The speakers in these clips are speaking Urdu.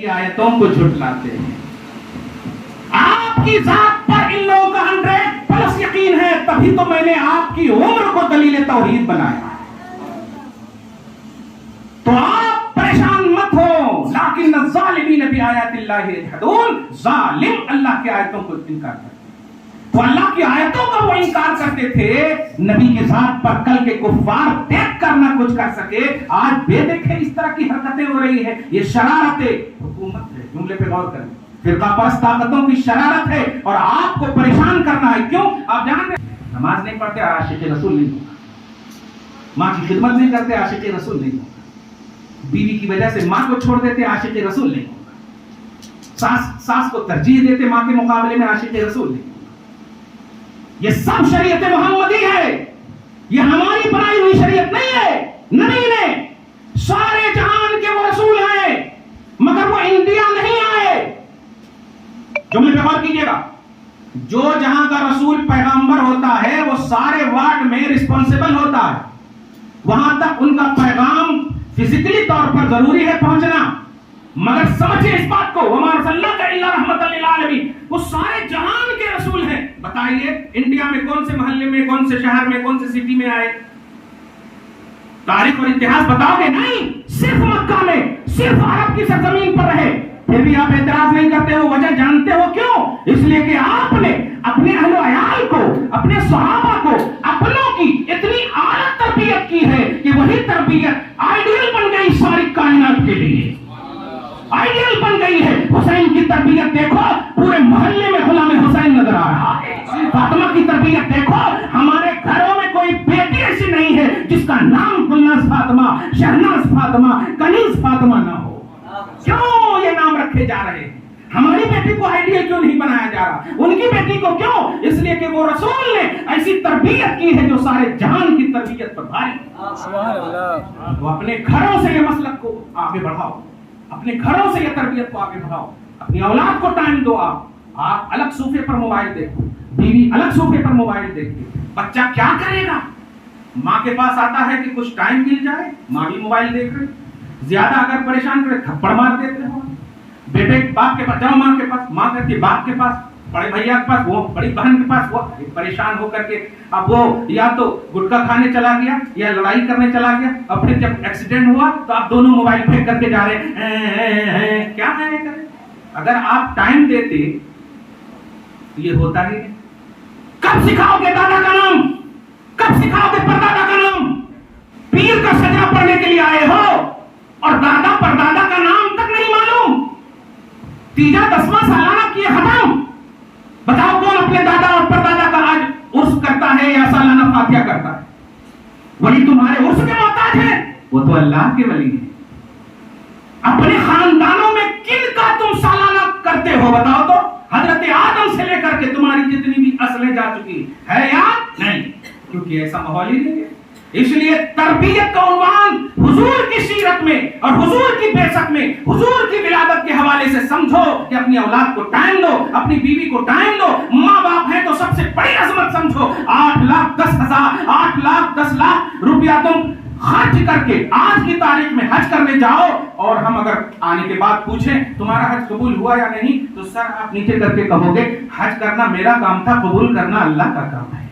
آیتوں کو جھٹلاتے ہیں. آپ کی ذات پر ان لوگوں کا 100+ یقین ہے, تبھی تو میں نے آپ کی عمر کو دلیل توحید بنایا. تو آپ پریشان مت ہو. لیکن الظالمین بآیات اللہ یجحدون, ظالم اللہ کی آیتوں کو انکار کرتے. تو اللہ کی آیتوں کا وہ انکار کرتے تھے, نبی کی ذات پر کل کے کفار دیکھ کر نہ کچھ کر سکے. آج بے دیکھے اس طرح کی حرکتیں ہو رہی ہیں. یہ شرارت حکومت ہے, جملے پہ غور کریں. فرقہ پرست طاقتوں کی شرارت ہے اور آپ کو پریشان کرنا ہے. کیوں؟ آپ جانتے ہیں نماز نہیں پڑھتے عاشق رسول نہیں ہوگا, ماں کی خدمت نہیں کرتے عاشق رسول نہیں ہوگا, بیوی کی وجہ سے ماں کو چھوڑ دیتے عاشق رسول نہیں ہوگا, ساس کو ترجیح دیتے ماں کے مقابلے میں عاشق رسول نہیں ہوگا. یہ سب شریعت محمدی ہے, یہ ہماری بنائی ہوئی شریعت نہیں ہے. نبی نے سارے جہان کے وہ رسول ہیں, مگر وہ انڈیا نہیں آئے. جملے پہ غور کیجیے گا. جو جہاں کا رسول پیغمبر ہوتا ہے وہ سارے وارڈ میں رسپانسبل ہوتا ہے, وہاں تک ان کا پیغام فزیکلی طور پر ضروری ہے پہنچنا. مگر سمجھے اس بات کو, وما ارسلناک الا رحمۃ للعالمین, وہ سارے جہان کے رسول ہیں. بتائیے انڈیا میں کون سے محلے میں, کون سے شہر میں, کون سے سٹی میں آئے؟ تاریخ اور اتہاس بتاؤ گے؟ نہیں. صرف مکہ میں, صرف عرب کی سرزمین پر رہے. پھر بھی آپ اعتراض نہیں کرتے ہو. وجہ جانتے ہو کیوں؟ اس لیے کہ آپ نے اپنے اہل و عیال کو, اپنے صحابہ کو, اپنوں کی اتنی اعلیٰ تربیت کی ہے کہ وہی تربیت آئیڈیل بن گئی ساری کائنات کے لیے. آئیڈیل بن گئی ہے. حسین کی تربیت دیکھو, پورے محلے میں غلام حسین نظر آ رہا ہے. فاطمہ کی تربیت دیکھو, ہمارے گھروں میں کوئی بیٹی ایسی نہیں ہے جس کا نام گلناز فاطمہ, شہناز فاطمہ, کنیز فاطمہ نہ ہو. کیوں یہ نام رکھے جا رہے ہیں؟ ہماری بیٹی کو آئیڈیل کیوں نہیں بنایا جا رہا؟ ان کی بیٹی کو کیوں؟ اس لیے کہ وہ رسول نے ایسی تربیت کی ہے جو سارے جہان کی تربیت پر بھاری. تو اپنے گھروں سے یہ مسلک کو آگے بڑھاؤ, اپنے گھروں سے یہ تربیت کو آگے بڑھاؤ. اپنی اولاد کو ٹائم دو. آپ الگ صوفے پر موبائل دیکھو, بیوی الگ صوفے پر موبائل دیکھے. بچہ کیا کرے گا؟ ماں کے پاس آتا ہے کہ کچھ ٹائم مل جائے, ماں بھی موبائل دیکھ رہی. زیادہ اگر پریشان کرے تھپڑ مار دیتے ہو. بیٹے باپ کے پاس, جاؤ ماں کے پاس, ماں کہتی ہے باپ کے پاس, بڑے بھیا کے پاس, وہ بڑی بہن کے پاس. وہ پریشان ہو کر کے اب وہ یا تو گٹکا کھانے چلا گیا یا لڑائی کرنے چلا گیا, اور پھر جب ایکسیڈنٹ ہوا تو آپ دونوں موبائل پھینک کر کے جا رہے ہیں. کیا کریں؟ اگر آپ ٹائم دیتے تو یہ ہوتا ہی نہیں. کب سکھاؤ گے دادا کا نام؟ کب سکھاؤ گے پردادا کا نام؟ پیر کا سجدہ پڑھنے کے لیے آئے ہو اور دادا پردادا کا نام تک نہیں معلوم. تیجا 10واں سالانہ کیے ختم. بتاؤ کون اپنے دادا اور پردادا کا آج عرس کرتا ہے یا سالانہ فاتحہ کرتا ہے؟ ولی تمہارے عرس کے محتاج ہیں؟ وہ تو اللہ کے ولی ہیں. اپنے خاندانوں میں کن کا تم سالانہ کرتے ہو بتاؤ تو؟ حضرت آدم سے لے کر کے تمہاری جتنی بھی نسلیں جا چکی ہے یا نہیں؟ کیونکہ ایسا ماحول ہی نہیں ہے. اس لیے تربیت کا عنوان حضور کی سیرت میں اور حضور کی بعثت میں, حضور کی ولادت کے حوالے سے سمجھو کہ اپنی اولاد کو ٹائم دو, اپنی بیوی کو ٹائم دو. ماں باپ ہیں تو سب سے بڑی عظمت سمجھو. 8,10,000 8,10,00,000 روپیہ تم خرچ کر کے آج کی تاریخ میں حج کرنے جاؤ, اور ہم اگر آنے کے بعد پوچھیں تمہارا حج قبول ہوا یا نہیں, تو سر آپ نیچے کر کے کہو گے حج کرنا میرا کام تھا, قبول کرنا اللہ کا کام ہے.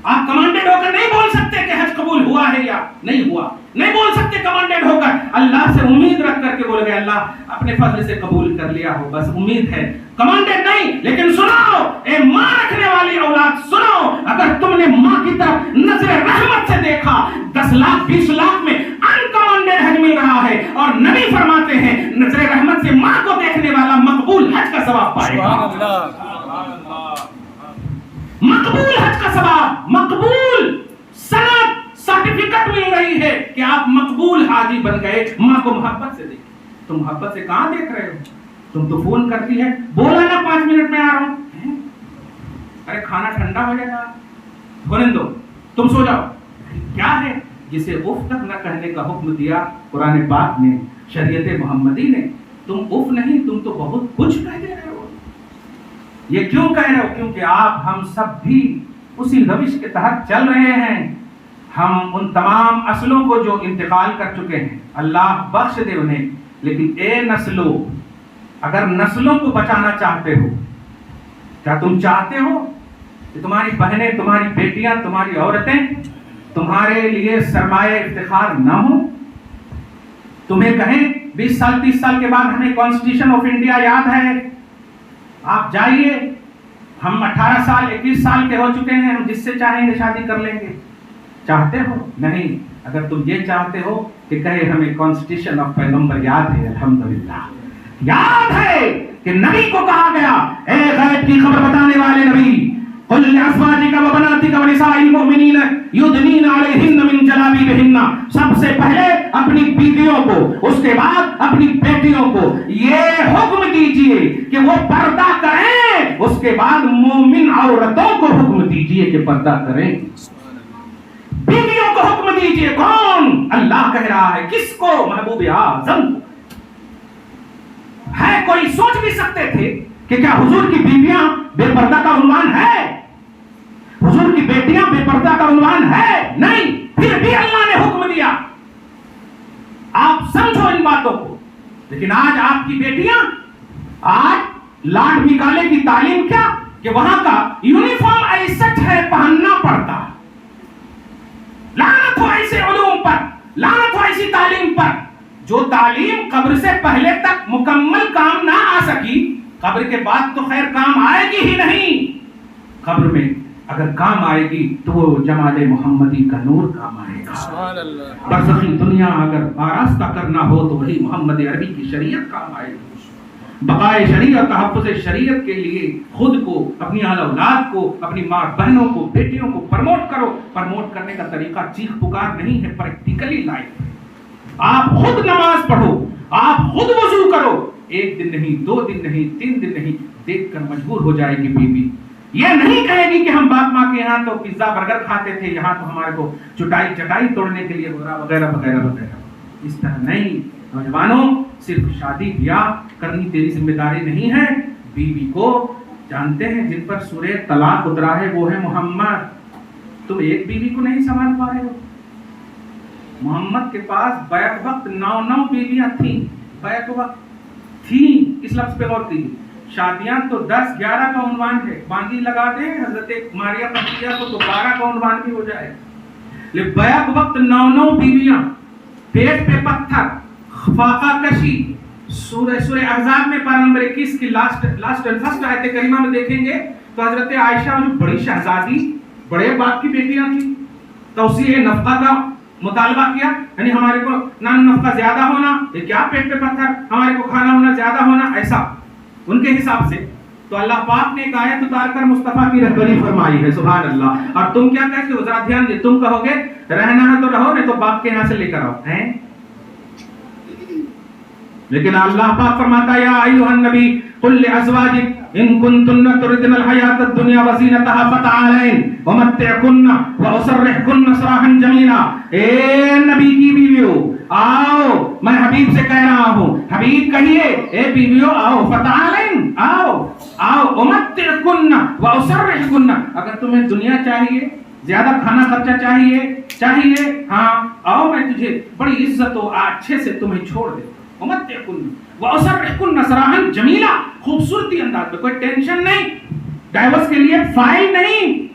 آپ کمانڈیڈ ہو کر نہیں بول سکتے کہ حج قبول ہوا ہے یا نہیں ہوا. نہیں بول سکتے کمانڈیڈ ہو کر. اللہ سے امید رکھ کر کے بول گئے اللہ اپنے فضل سے قبول کر لیا ہو, بس امید ہے. کمانڈیڈ نہیں. لیکن سنو اے ماں رکھنے والی اولاد, سنو, اگر تم نے ماں کی طرف نظر رحمت سے دیکھا, 10 لاکھ 20 لاکھ میں انکمانڈیڈ حج مل رہا ہے, اور نبی فرماتے ہیں نظر رحمت سے ماں کو دیکھنے والا مقبول حج کا ثواب پائے گا. مقبول حج کا ثواب, مقبول سند, سرٹیفکیٹ مل رہی ہے کہ آپ مقبول حاجی بن گئے. ماں کو محبت سے دیکھ. تم محبت سے کہاں دیکھ رہے ہو؟ تم تو فون کرتی ہے, بولا نا 5 منٹ میں آ رہا ہوں. ارے کھانا ٹھنڈا ہو جائے گا, ہونے دو, تم سو جاؤ. کیا ہے جسے اف تک نہ کہنے کا حکم دیا قرآن پاک نے, شریعت محمدی نے. تم اف نہیں, تم تو بہت کچھ کہہ دے رہے ہو. یہ کیوں کہہ رہے ہو؟ کیونکہ آپ ہم سب بھی اسی روش کے تحت چل رہے ہیں. ہم ان تمام اصلوں کو جو انتقال کر چکے ہیں, اللہ بخش دے انہیں, لیکن اے نسلوں، اگر نسلوں کو بچانا چاہتے ہو، کیا تم چاہتے ہو کہ تمہاری بہنیں، تمہاری بیٹیاں، تمہاری عورتیں تمہارے لیے سرمایہ افتخار نہ ہو؟ تمہیں کہیں 20 سال 30 سال کے بعد ہمیں کانسٹیٹیوشن آف انڈیا یاد ہے، آپ جائیے، ہم 18 سال 21 سال کے ہو چکے ہیں، ہم جس سے چاہیں گے شادی کر لیں گے؟ چاہتے ہو؟ نہیں۔ اگر تم یہ چاہتے ہو کہ کہے ہمیں کانسٹیٹیوشن آف پیغمبر یاد ہے، الحمدللہ یاد ہے کہ نبی کو کہا گیا، اے غیب کی خبر بتانے والے نبی، قل لأزواجک وبناتک ونساء المؤمنین یدنین علیہن من جلابیبہن، سب سے پہلے اپنی بیویوں کو، اس کے بعد اپنی بیٹیوں کو یہ حکم دیجئے کہ وہ پردہ کریں، اس کے بعد مومن عورتوں کو حکم دیجئے کہ پردہ کریں، بیویوں کو حکم دیجئے۔ کون؟ اللہ کہہ رہا ہے۔ کس کو؟ محبوب اعظم کو۔ ہے کوئی سوچ بھی سکتے تھے کہ کیا حضور کی بیویاں بے پردہ کا عنوان ہے؟ حضور کی بیٹیاں بے پردہ کا عنوان ہے؟ نہیں، پھر بھی اللہ نے حکم دیا۔ آپ سمجھو ان باتوں کو۔ لیکن آج آپ کی بیٹیاں، آج لارڈ میکالے کی تعلیم کیا کہ وہاں کا یونیفارم ایسا ہے پہننا پڑتا۔ لعنت ہو ایسے علوم پر، لعنت ہو ایسی تعلیم پر۔ جو تعلیم قبر سے پہلے تک مکمل کام نہ آ سکی، قبر کے بعد تو خیر کام آئے گی ہی نہیں۔ قبر میں اگر کام آئے گی تو وہ جمال محمدی کا نور کام آئے گا۔ برزخی دنیا اگر آراستہ کرنا ہو تو وہی محمد عربی کی شریعت کام آئے گی۔ بقائے شریعت، تحفظ شریعت کے لیے خود کو، اپنی اہل اولاد کو، اپنی ماں بہنوں کو، بیٹیوں کو پرموٹ کرو۔ پرموٹ کرنے کا طریقہ چیخ پکار نہیں ہے، پریکٹیکلی لائف ہے۔ آپ خود نماز پڑھو، آپ خود وضو کرو، 1 دن نہیں، 2 دن نہیں، 3 دن نہیں، دیکھ کر مجبور ہو جائے گی بیوی۔ یہ نہیں کہے گی کہ ہم باپ ماں کے یہاں تو پیزا برگر کھاتے تھے، یہاں تو ہمارے کو چٹائی توڑنے کے لیے وغیرہ وغیرہ وغیرہ۔ اس طرح نہیں۔ نوجوانوں، صرف شادی بیاہ کرنی تیری ذمہ داری نہیں ہے۔ بیوی کو جانتے ہیں جن پر سورہ طلاق اترا ہے وہ ہے محمد۔ تم ایک بیوی کو نہیں سنبھال پا رہے ہو۔ محمد کے پاس بیک وقت 9 بیویاں تھیں، بیک وقت تھیں۔ اس لفظ پہ غور کیجیے۔ شادیاں تو 10-11 کا عنوان ہے، باندھی لگا دیں حضرت ماریہ قبطیہ کو تو 12 کا عنوان بھی ہو جائے۔ لیکن بیک وقت 9 بیویاں، پیٹ پہ پتھر، فاقہ کشی۔ سورہ احزاب میں پارہ نمبر 21 کی لاسٹ فرسٹ آیت کریمہ میں دیکھیں گے تو حضرت عائشہ جو بڑی شہزادی، بڑے باپ کی بیٹیاں تھیں، توسیع نفقہ کا مطالبہ کیا، یعنی ہمارے کو نان نفقہ زیادہ ہونا، یہ کیا پیٹ پہ پتھر، ہمارے کو کھانا ہونا زیادہ ہونا، ایسا ان کے حساب سے۔ تو اللہ پاک نے ایک آیت اتار کر مصطفیٰ کی رہبری فرمائی ہے، سبحان اللہ۔ اور تم کیا کہتے ہو؟ ذرا دھیان دے، تم کہو گے رہنا ہے تو رہو، نہیں تو باپ کے یہاں سے لے کر آؤ ہیں۔ لیکن اللہ پاک فرماتا ہے یا ایھا النبی قل لازواجک ان کنتن تردن الحیات الدنیا وزینتها فتعالین ومتعکن واسرحکن سراحا جمیلا۔ اے نبی کی بیویوں آؤ، میں حبیب سے کہہ رہا ہوں، حبیب کہیے اے بیویوں آؤ، فتعالین آؤ، آؤ، ومتعکن واسرحکن، اگر تمہیں دنیا چاہیے، زیادہ کھانا خرچہ چاہیے، ہاں آؤ، میں تجھے بڑی عزت و اچھے سے تمہیں چھوڑ دے، ومتعکن واسرحکن سراحا جمیلا، خوبصورتی انداز میں، کوئی ٹینشن نہیں، ڈائیورس کے لیے فائل نہیں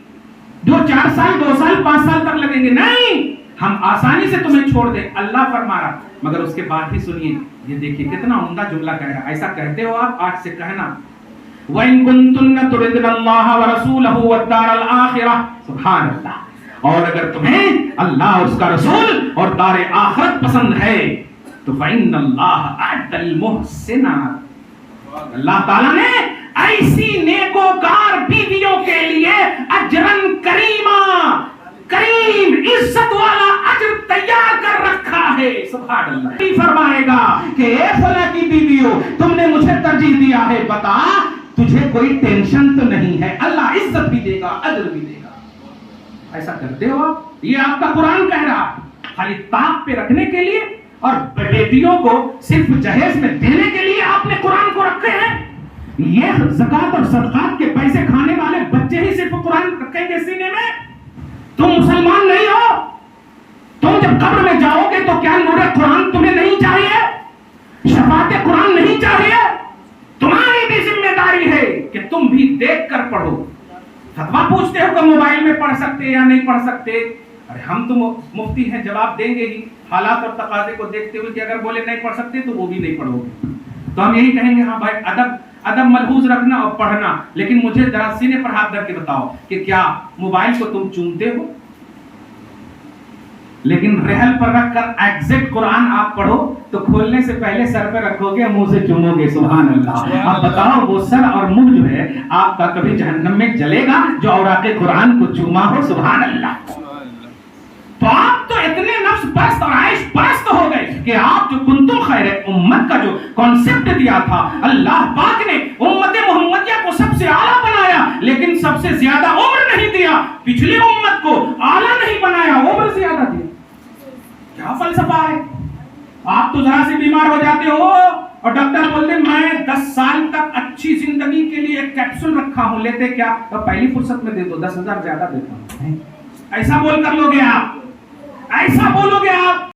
جو 4 سال 2 سال 5 سال تک لگیں گے، نہیں، ہم آسانی سے تمہیں چھوڑ دیں، اللہ فرما رہا۔ مگر اس کے بعد ہی سنیے، یہ دیکھیے کتنا عمدہ جملہ کہہ رہا ہے۔ ایسا کہتے ہو آپ، آج سے کہنا، وَإِن كُنتُنَّ تُرِدْنَ اللَّهَ وَرَسُولَهُ وَالدَّارَ الْآخِرَةَ، سبحان اللہ، اور اگر تمہیں اللہ اور اس کا رسول اور دار آخرت پسند ہے تو فَإِنَّ اللَّهَ أَعْدَ الْمُحْسِنَاتِ، اللہ تعالیٰ نے ایسی نیکوکار بیویوں کے لیے اجرن کریمہ، کریم عزت والا اجر تیار کر رکھا ہے، سبحان اللہ۔ فرمائے گا کہ اے فلاں کی بیویوں، تم نے مجھے ترجیح دیا ہے، بتا تجھے کوئی ٹینشن تو نہیں ہے، اللہ عزت بھی دے گا، اجر بھی دے گا۔ ایسا کرتے ہو آپ؟ یہ آپ کا قرآن کہہ رہا ہے، خالی طاق پہ رکھنے کے لیے اور بیٹیوں کو صرف جہیز میں دینے کے لیے آپ نے قرآن کو رکھے ہیں۔ یہ زکات اور صدقات کے پیسے کھانے والے بچے ہی صرف قرآن رکھیں گے سینے میں؟ تم مسلمان نہیں ہو؟ تم جب قبر میں جاؤ گے تو کیا نور قرآن تمہیں نہیں چاہیے؟ تلاوت قرآن نہیں چاہیے؟ تمہاری بھی ذمہ داری ہے کہ تم بھی دیکھ کر پڑھو. فتویٰ پوچھتے ہو کہ موبائل میں پڑھ سکتے یا نہیں پڑھ سکتے؟ ارے ہم تو مفتی ہیں، جواب دیں گے ہی حالات اور تقاضے کو دیکھتے ہوئے کہ اگر بولے نہیں پڑھ سکتے تو وہ بھی نہیں پڑھو گے. تو ہم یہی کہیں گے ہاں بھائی ادب ملحوظ رکھنا اور پڑھنا، لیکن مجھے ذرا سینے پر ہاتھ رکھ کے بتاؤ کہ کیا موبائل کو تم چومتے ہو؟ لیکن رحل پر رکھ کر ایگزیکٹ قرآن آپ پڑھو تو کھولنے سے پہلے سر پہ رکھو گے، منہ سے چومو گے. سبحان اللہ. اب بتاؤ وہ سر اور منہ جو ہے آپ کا کبھی جہنم میں جلے گا جو اوراق قرآن کو چوما ہو؟ سبحان اللہ. تو آپ تو اتنے نفس پرست اور عیش پرست ہو گئے کہ آپ جو کنتم خیر امت کا جو کانسیپٹ دیا تھا، اللہ پاک نے امت محمدیہ کو سب سے اعلیٰ بنایا لیکن سب سے زیادہ عمر نہیں دیا. پچھلی امت کو اعلیٰ نہیں بنایا، عمر زیادہ دیا. کیا فلسفہ ہے؟ آپ تو ذرا سے بیمار ہو جاتے ہو اور ڈاکٹر بولتے میں 10 سال تک اچھی زندگی کے لیے ایک کیپسول رکھا ہوں، لیتے کیا؟ تو پہلی فرصت میں دے دو، 10,000 زیادہ دیتا ہوں. ایسا بول کر لوگے آپ، ایسا بولو گے آپ